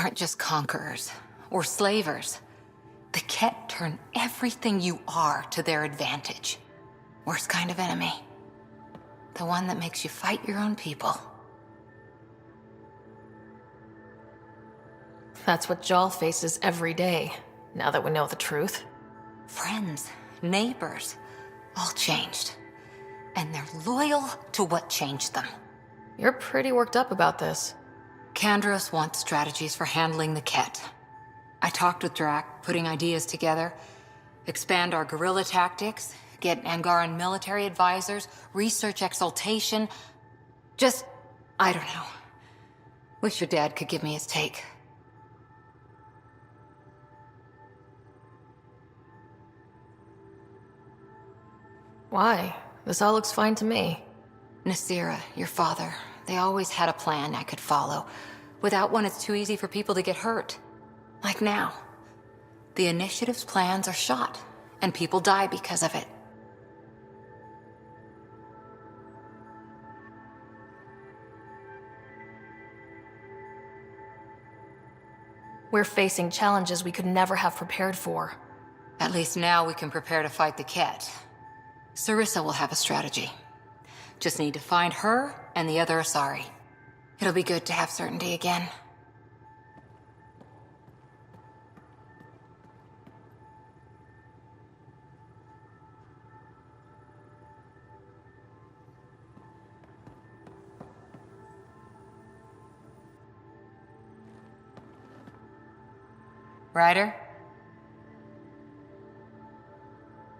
aren't just conquerors or slavers. The Ket turn everything you are to their advantage. Worst kind of enemy. The one that makes you fight your own people. That's what Jaal faces every day, now that we know the truth. Friends, neighbors, all changed. And they're loyal to what changed them. You're pretty worked up about this. Kandros wants strategies for handling the Ket. I talked with Drack, putting ideas together. Expand our guerrilla tactics, get Angaran military advisors, research exaltation. Just, I don't know. Wish your dad could give me his take. Why? This all looks fine to me. Nasira, your father, they always had a plan I could follow. Without one, it's too easy for people to get hurt. Like now. The Initiative's plans are shot, and people die because of it. We're facing challenges we could never have prepared for. At least now we can prepare to fight the Ket. Sarissa will have a strategy. Just need to find her and the other Asari. It'll be good to have certainty again. Ryder?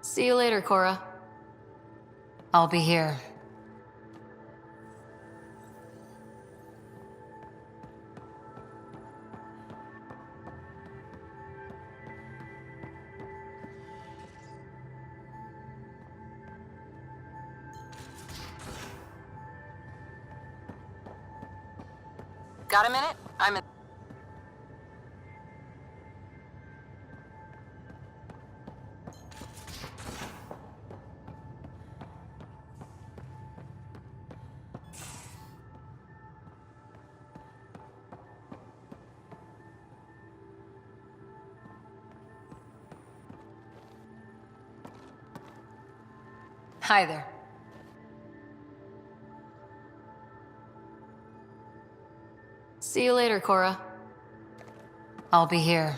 See you later, Cora. I'll be here. Got a minute? I'm in. Hi there. See you later, Cora. I'll be here.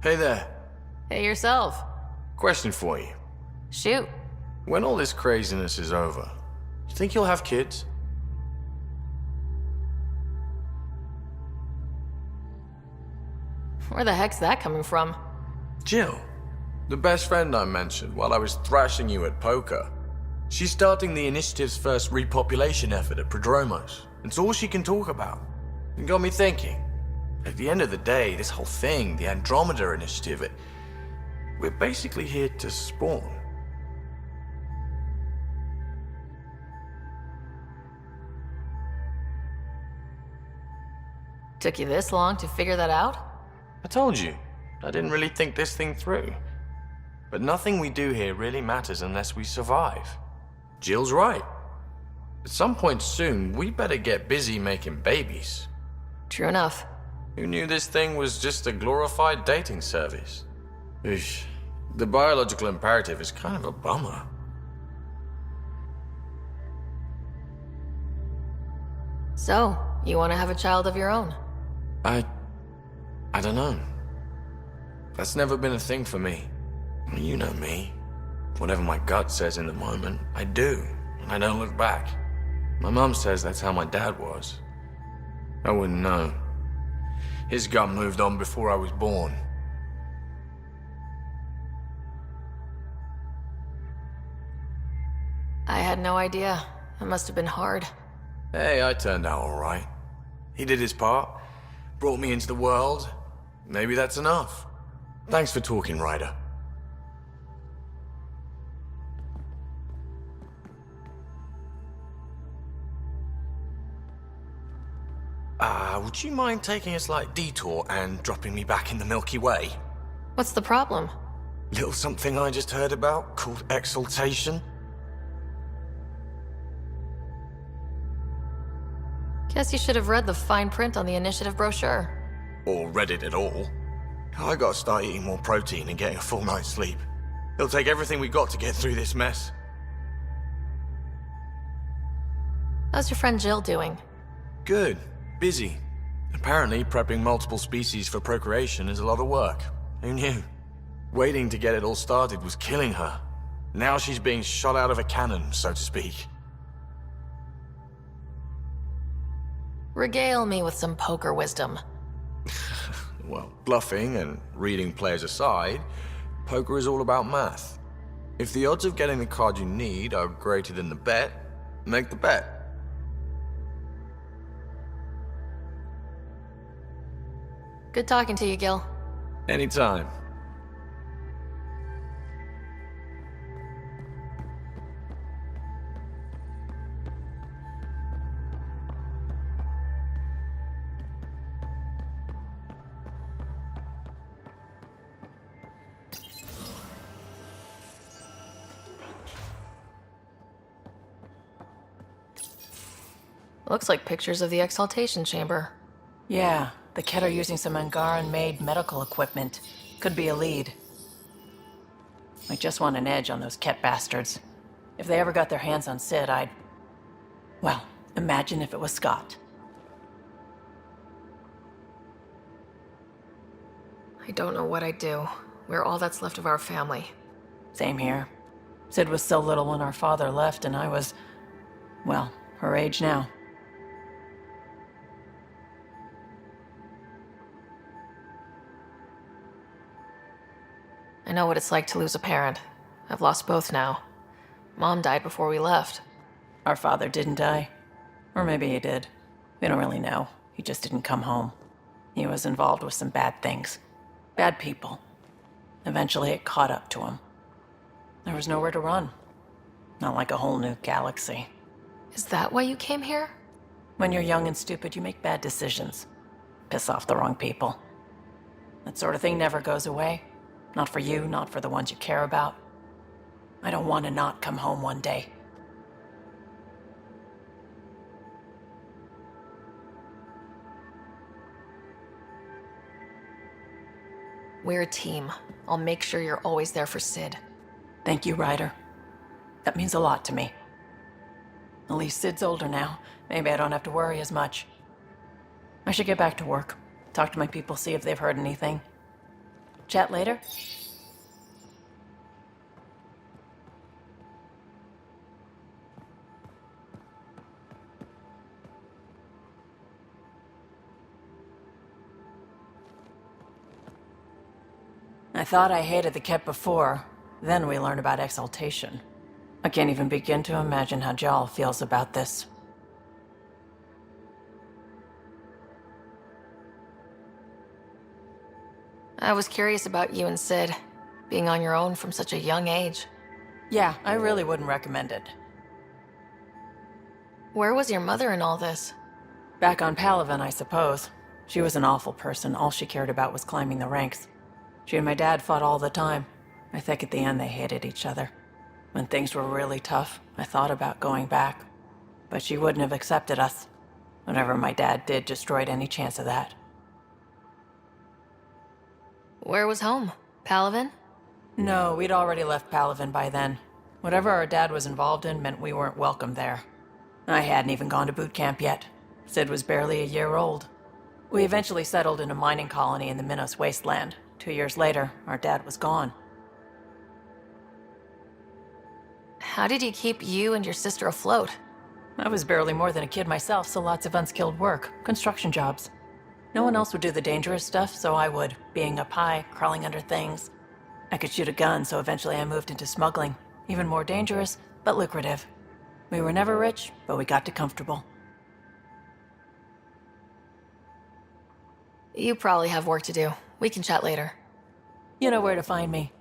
Hey there. Hey yourself. Question for you. Shoot. When all this craziness is over, you think you'll have kids? Where the heck's that coming from? Jill, the best friend I mentioned while I was thrashing you at poker. She's starting the Initiative's first repopulation effort at Prodromos. It's all she can talk about. It got me thinking. At the end of the day, this whole thing, the Andromeda Initiative, we're basically here to spawn. Took you this long to figure that out? I told you, I didn't really think this thing through. But nothing we do here really matters unless we survive. Jill's right. At some point soon, we better get busy making babies. True enough. Who knew this thing was just a glorified dating service? Eesh, the biological imperative is kind of a bummer. So, you want to have a child of your own? I don't know. That's never been a thing for me. You know me. Whatever my gut says in the moment, I do, and I don't look back. My mom says that's how my dad was. I wouldn't know. His gut moved on before I was born. I had no idea. It must have been hard. Hey, I turned out all right. He did his part, brought me into the world. Maybe that's enough. Thanks for talking, Ryder. would you mind taking a slight detour and dropping me back in the Milky Way? What's the problem? Little something I just heard about called exaltation. Guess you should have read the fine print on the initiative brochure. Or read it at all. I gotta start eating more protein and getting a full night's sleep. It'll take everything we got to get through this mess. How's your friend Jill doing? Good. Busy. Apparently, prepping multiple species for procreation is a lot of work. Who knew? Waiting to get it all started was killing her. Now she's being shot out of a cannon, so to speak. Regale me with some poker wisdom. Well, bluffing and reading players aside, poker is all about math. If the odds of getting the card you need are greater than the bet, make the bet. Good talking to you, Gil. Anytime. Looks like pictures of the exaltation chamber. Yeah, the Ket are using some Angaran-made medical equipment. Could be a lead. I just want an edge on those Ket bastards. If they ever got their hands on Sid, I'd... Well, imagine if it was Scott. I don't know what I'd do. We're all that's left of our family. Same here. Sid was so little when our father left, and I was... well, her age now. I know what it's like to lose a parent. I've lost both now. Mom died before we left. Our father didn't die. Or maybe he did. We don't really know. He just didn't come home. He was involved with some bad things. Bad people. Eventually it caught up to him. There was nowhere to run. Not like a whole new galaxy. Is that why you came here? When you're young and stupid, you make bad decisions. Piss off the wrong people. That sort of thing never goes away. Not for you, not for the ones you care about. I don't want to not come home one day. We're a team. I'll make sure you're always there for Sid. Thank you, Ryder. That means a lot to me. At least Sid's older now. Maybe I don't have to worry as much. I should get back to work. Talk to my people, see if they've heard anything. Chat later? I thought I hated the Ket before. Then we learned about exaltation. I can't even begin to imagine how Jal feels about this. I was curious about you and Sid, being on your own from such a young age. Yeah, I really wouldn't recommend it. Where was your mother in all this? Back on Palaven, I suppose. She was an awful person. All she cared about was climbing the ranks. She and my dad fought all the time. I think at the end they hated each other. When things were really tough, I thought about going back. But she wouldn't have accepted us. Whatever my dad did destroyed any chance of that. Where was home? Palaven? No, we'd already left Palaven by then. Whatever our dad was involved in meant we weren't welcome there. I hadn't even gone to boot camp yet. Sid was barely a year old. We eventually settled in a mining colony in the Minos wasteland. 2 years later, our dad was gone. How did he keep you and your sister afloat? I was barely more than a kid myself, so lots of unskilled work, construction jobs. No one else would do the dangerous stuff, so I would, being up high, crawling under things. I could shoot a gun, so eventually I moved into smuggling. Even more dangerous, but lucrative. We were never rich, but we got to comfortable. You probably have work to do. We can chat later. You know where to find me.